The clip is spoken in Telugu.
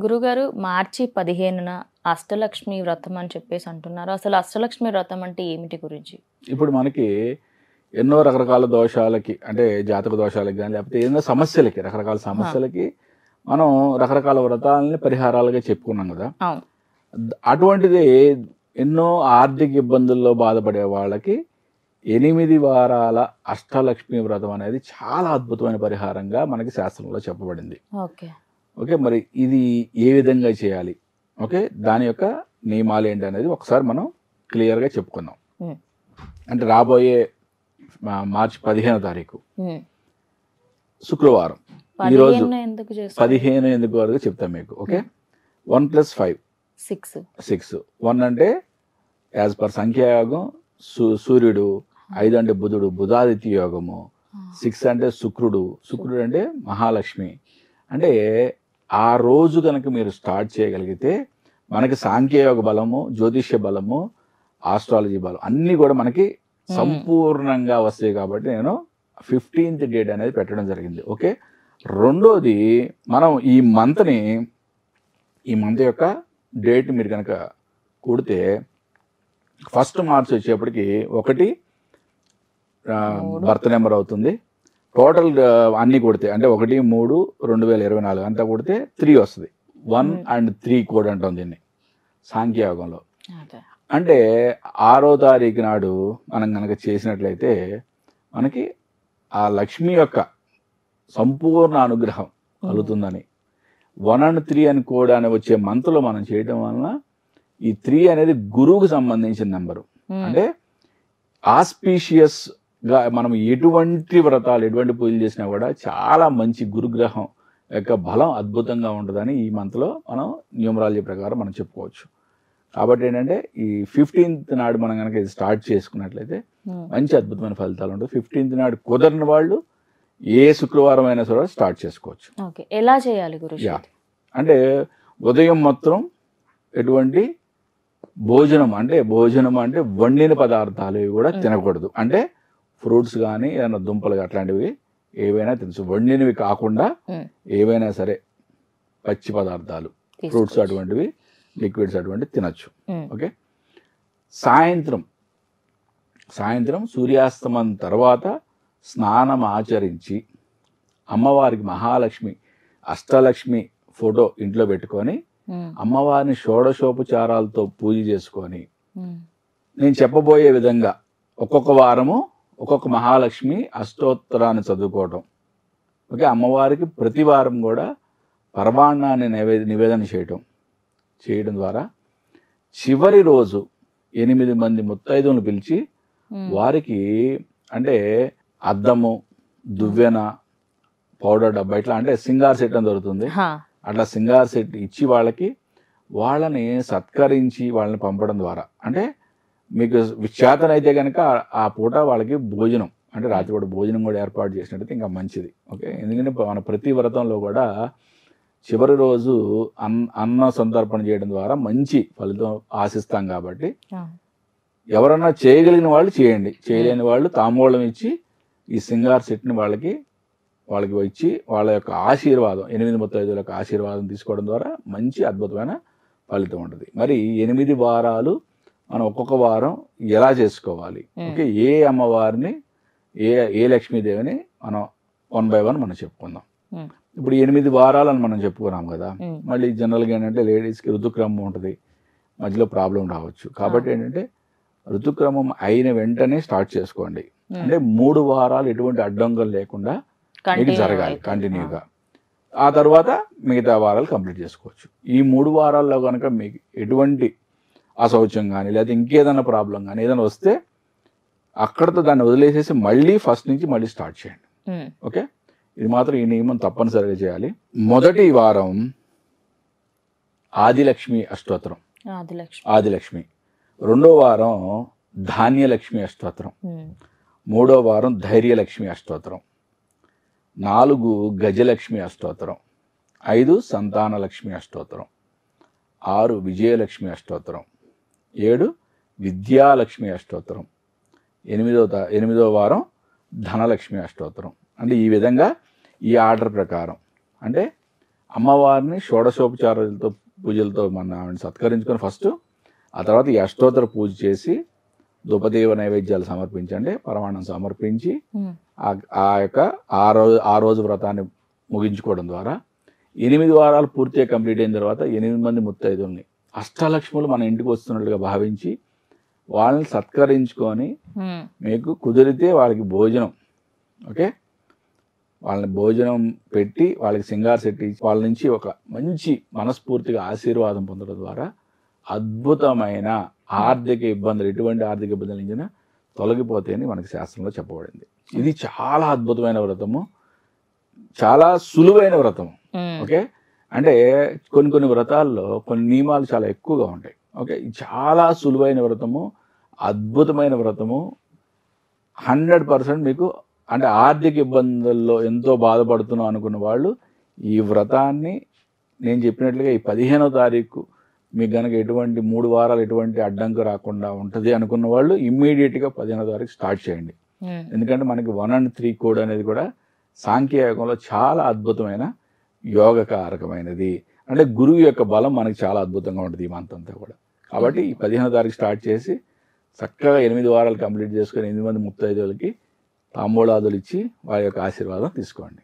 గురుగారు మార్చి 15న అష్టలక్ష్మి వ్రతం అని చెప్పేసి అంటున్నారు. అసలు అష్టలక్ష్మి వ్రతం అంటే ఏమిటి గురించి? ఇప్పుడు మనకి ఎన్నో రకరకాల దోషాలకి అంటే జాతక దోషాలకి కానీ లేకపోతే ఏదైనా సమస్యలకి రకరకాల సమస్యలకి మనం రకరకాల వ్రతాలని పరిహారాలుగా చెప్పుకున్నాం కదా. అవును. అటువంటిది ఎన్నో ఆర్థిక ఇబ్బందుల్లో బాధపడే వాళ్ళకి 8 వారాల అష్టలక్ష్మి వ్రతం అనేది చాలా అద్భుతమైన పరిహారంగా మనకి శాస్త్రంలో చెప్పబడింది. ఓకే. ఓకే, మరి ఇది ఏ విధంగా చేయాలి, ఓకే, దాని యొక్క నియమాలు ఏంటి అనేది ఒకసారి మనం క్లియర్గా చెప్పుకుందాం. అంటే రాబోయే మార్చి 15వ తారీఖు శుక్రవారం, ఈరోజు 15 ఎందుకు వరకు చెప్తాం మీకు. ఓకే, 1 + 5 6. 1 అంటే యాజ్ పర్ సంఖ్యాయోగం సూర్యుడు, 5 అంటే బుధుడు, బుధాదిత్య యోగము, 6 అంటే శుక్రుడు అంటే మహాలక్ష్మి. అంటే ఆ రోజు కనుక మీరు స్టార్ట్ చేయగలిగితే మనకి సాంఖ్యయోగ బలము, జ్యోతిష్య బలము, ఆస్ట్రాలజీ బలం అన్నీ కూడా మనకి సంపూర్ణంగా వస్తాయి. కాబట్టి నేను 15th డేట్ అనేది పెట్టడం జరిగింది. ఓకే, రెండోది మనం ఈ మంత్ యొక్క డేట్ మీరు కనుక కూడితే 1 మార్చ్ వచ్చేప్పటికి 1 బర్త్ నెంబర్ అవుతుంది. టోటల్ అన్నీ కొడితే అంటే 1, 3, 2024 అంతా కొడితే 3 వస్తుంది. 1 and 3 కోడ్ అంటాం దీన్ని సాంఖ్యయోగంలో. అంటే 6వ తారీఖు నాడు మనం కనుక చేసినట్లయితే మనకి ఆ లక్ష్మి యొక్క సంపూర్ణ అనుగ్రహం కలుగుతుందని. 1 and 3 అని కోడ్ అని వచ్చే మంత్లో మనం చేయడం వలన ఈ 3 అనేది గురువుకు సంబంధించిన నెంబరు. అంటే ఆస్పీషియస్గా మనం ఎటువంటి వ్రతాలు ఎటువంటి పూజలు చేసినా కూడా చాలా మంచి గురుగ్రహం యొక్క బలం అద్భుతంగా ఉంటుందని ఈ మంత్లో మనం న్యూమరాలజీ ప్రకారం మనం చెప్పుకోవచ్చు. కాబట్టి ఏంటంటే ఈ 15th నాడు మనం కనుక ఇది స్టార్ట్ చేసుకున్నట్లయితే మంచి అద్భుతమైన ఫలితాలు ఉంటుంది. 15th నాడు కుదరని వాళ్ళు ఏ శుక్రవారం అయినా సరే స్టార్ట్ చేసుకోవచ్చు. ఎలా చేయాలి గురు? అంటే ఉదయం మొత్తం ఎటువంటి భోజనం అంటే వండిన పదార్థాలు కూడా తినకూడదు. అంటే ఫ్రూట్స్ కానీ ఏదైనా దుంపలు అట్లాంటివి ఏవైనా తినచ్చు. వండినవి కాకుండా ఏవైనా సరే పచ్చి పదార్థాలు, ఫ్రూట్స్ అటువంటివి, లిక్విడ్స్ అటువంటివి తినచ్చు. ఓకే, సాయంత్రం సూర్యాస్తమం తర్వాత స్నానం ఆచరించి అమ్మవారికి మహాలక్ష్మి అష్టలక్ష్మి ఫోటో ఇంట్లో పెట్టుకొని అమ్మవారిని షోడశోపచారాలతో పూజ చేసుకొని నేను చెప్పబోయే విధంగా ఒక్కొక్క వారము ఒక్కొక్క మహాలక్ష్మి అష్టోత్తరాన్ని చదువుకోవటం. ఓకే, అమ్మవారికి ప్రతి వారం కూడా పరమాన్నాన్ని నివేదన చేయడం ద్వారా చివరి రోజు 8 మంది ముత్తైదువులను పిలిచి వారికి అంటే అద్దము, దువ్వెన, పౌడర్ డబ్బా ఇట్లా అంటే సింగార్ సెట్ అని దొరుకుతుంది. అట్లా సింగార్ సెట్ ఇచ్చి వాళ్ళని సత్కరించి వాళ్ళని పంపడం ద్వారా అంటే మీకు చేతనైతే కనుక ఆ పూట వాళ్ళకి భోజనం అంటే రాత్రిపూట భోజనం కూడా ఏర్పాటు చేసినట్టయితే ఇంకా మంచిది. ఓకే, ఎందుకంటే మన ప్రతి వ్రతంలో కూడా చివరి రోజు అన్న సంతర్పణ చేయడం ద్వారా మంచి ఫలితం ఆశిస్తాం. కాబట్టి ఎవరన్నా చేయగలిగిన వాళ్ళు చేయండి, చేయలేని వాళ్ళు తాంబూలం ఇచ్చి ఈ సింగార్ సెట్ని వాళ్ళకి ఇచ్చి వాళ్ళ యొక్క ఆశీర్వాదం 8 ముత్తైదువుల యొక్క ఆశీర్వాదం తీసుకోవడం ద్వారా మంచి అద్భుతమైన ఫలితం ఉంటుంది. మరి 8 వారాలు మనం ఒక్కొక్క వారం ఎలా చేసుకోవాలి, ఓకే, ఏ అమ్మవారిని ఏ లక్ష్మీదేవిని మనం 1 by 1 మనం చెప్పుకుందాం. ఇప్పుడు 8 వారాలని మనం చెప్పుకున్నాం కదా. మళ్ళీ జనరల్గా ఏంటంటే లేడీస్కి ఋతుక్రమం ఉంటుంది, మధ్యలో ప్రాబ్లం రావచ్చు. కాబట్టి ఏంటంటే ఋతుక్రమం అయిన వెంటనే స్టార్ట్ చేసుకోండి. అంటే 3 వారాలు ఎటువంటి అడ్డంకులు లేకుండా మీకు జరగాలి కంటిన్యూగా. ఆ తర్వాత మిగతా వారాలు కంప్లీట్ చేసుకోవచ్చు. ఈ 3 వారాల్లో కనుక మీకు ఎటువంటి అశౌచం కానీ లేదా ఇంకేదైనా ప్రాబ్లం కానీ ఏదైనా వస్తే అక్కడితో దాన్ని వదిలేసేసి మళ్ళీ ఫస్ట్ నుంచి మళ్ళీ స్టార్ట్ చేయండి. ఓకే, ఇది మాత్రం ఈ నియమం తప్పనిసరిగా చేయాలి. మొదటి వారం ఆదిలక్ష్మి అష్టోత్తరం, ఆదిలక్ష్మి. రెండో వారం ధాన్యలక్ష్మి అష్టోత్తరం. మూడో వారం ధైర్యలక్ష్మి అష్టోత్తరం. 4 గజలక్ష్మి అష్టోత్తరం. 5 సంతానలక్ష్మి అష్టోత్తరం. 6 విజయలక్ష్మి అష్టోత్తరం. 7 విద్యాలక్ష్మి అష్టోత్తరం. 8వ వారం ధనలక్ష్మి అష్టోత్తరం. అంటే ఈ విధంగా ఈ ఆర్డర్ ప్రకారం అంటే అమ్మవారిని షోడశోపచారాలతో పూజలతో ఆవిడని సత్కరించుకొని ఫస్ట్, ఆ తర్వాత ఈ అష్టోత్తర పూజ చేసి ధూపదీప నైవేద్యాలు సమర్పించండి, పరమాన్నం సమర్పించి ఆ యొక్క ఆ రోజు వ్రతాన్ని ముగించుకోవడం ద్వారా 8 వారాలు పూర్తిగా కంప్లీట్ అయిన తర్వాత 8 మంది ముత్తైదుల్ని అష్టలక్ష్ములు మన ఇంటికి వస్తున్నట్లుగా భావించి వాళ్ళని సత్కరించుకొని మీకు కుదిరితే వాళ్ళకి భోజనం, ఓకే, వాళ్ళని భోజనం పెట్టి వాళ్ళకి సింగార్ సెట్ ఇచ్చి వాళ్ళ నుంచి ఒక మంచి మనస్ఫూర్తిగా ఆశీర్వాదం పొందడం ద్వారా అద్భుతమైన ఆర్థిక ఇబ్బందులు, ఎటువంటి ఆర్థిక ఇబ్బందులు నుంచి తొలగిపోతాయని మనకి శాస్త్రంలో చెప్పబడింది. ఇది చాలా అద్భుతమైన వ్రతము, చాలా సులువైన వ్రతము. ఓకే, అంటే కొన్ని వ్రతాల్లో కొన్ని నియమాలు చాలా ఎక్కువగా ఉంటాయి. ఓకే, ఇది చాలా సులువైన వ్రతము, అద్భుతమైన వ్రతము. 100% మీకు అంటే ఆర్థిక ఇబ్బందుల్లో ఎంతో బాధపడుతున్నాం అనుకున్న వాళ్ళు ఈ వ్రతాన్ని నేను చెప్పినట్లుగా ఈ 15వ తారీఖు మీకు కనుక ఎటువంటి 3 వారాలు ఎటువంటి అడ్డంకు రాకుండా ఉంటుంది అనుకున్న వాళ్ళు ఇమ్మీడియట్గా 15వ తారీఖు స్టార్ట్ చేయండి. ఎందుకంటే మనకి 1 and 3 కోడ్ అనేది కూడా సాంఖ్యయోగంలో చాలా అద్భుతమైన యోగకారకమైనది. అంటే గురువు యొక్క బలం మనకి చాలా అద్భుతంగా ఉంటుంది ఈ మంత్ అంతా కూడా. కాబట్టి ఈ 15వ తారీఖు స్టార్ట్ చేసి చక్కగా 8 వారాలు కంప్లీట్ చేసుకొని 8 మంది ముత్తైదువులకి తాంబూలాదులు ఇచ్చి వారి యొక్క ఆశీర్వాదం తీసుకోండి.